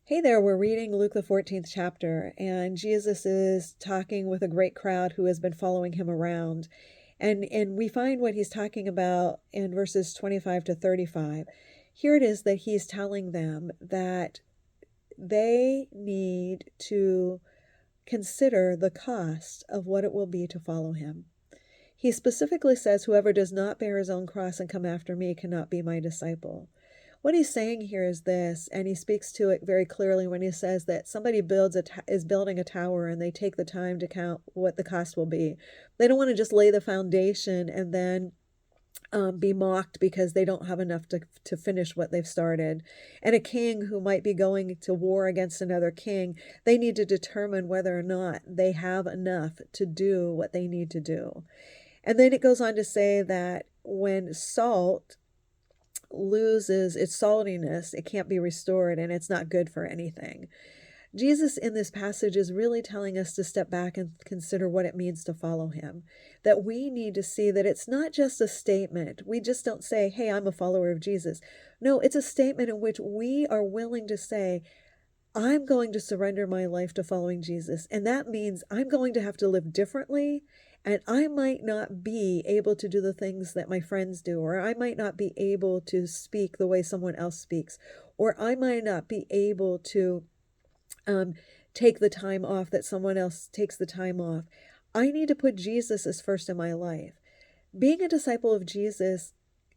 Hey there, we're reading Luke the 14th chapter, and Jesus is talking with a great crowd who has been following him around. And we find what he's talking about in verses 25 to 35. Here it is that he's telling them that they need to consider the cost of what it will be to follow him. He specifically says, "Whoever does not bear his own cross and come after me cannot be my disciple." What he's saying here is this, and he speaks to it very clearly when he says that somebody is building a tower and they take the time to count what the cost will be. They don't want to just lay the foundation and then be mocked because they don't have enough to finish what they've started. And a king who might be going to war against another king, they need to determine whether or not they have enough to do what they need to do. And then it goes on to say that when salt loses its saltiness, it can't be restored and it's not good for anything. Jesus in this passage is really telling us to step back and consider what it means to follow him. That we need to see that it's not just a statement. We just don't say, "Hey, I'm a follower of Jesus." No, it's a statement in which we are willing to say, "I'm going to surrender my life to following Jesus." And that means I'm going to have to live differently. And I might not be able to do the things that my friends do, or I might not be able to speak the way someone else speaks, or I might not be able to um, take the time off that someone else takes the time off. I need to put Jesus as first in my life. Being a disciple of Jesus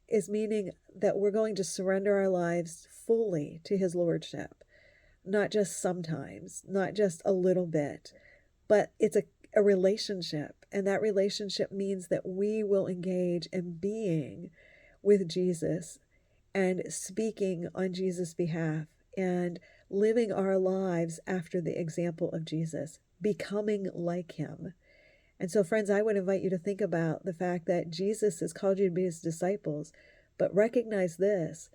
is meaning that we're going to surrender our lives fully to his lordship, not just sometimes, not just a little bit, but it's a relationship. And that relationship means that we will engage in being with Jesus and speaking on Jesus' behalf and living our lives after the example of Jesus, becoming like him. And so, friends, I would invite you to think about the fact that Jesus has called you to be his disciples, but recognize this: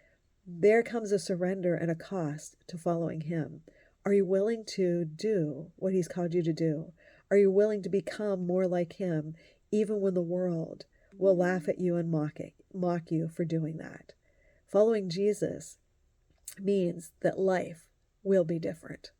there comes a surrender and a cost to following him. Are you willing to do what he's called you to do? Are you willing to become more like him, even when the world will laugh at you and mock you for doing that? Following Jesus means that life will be different.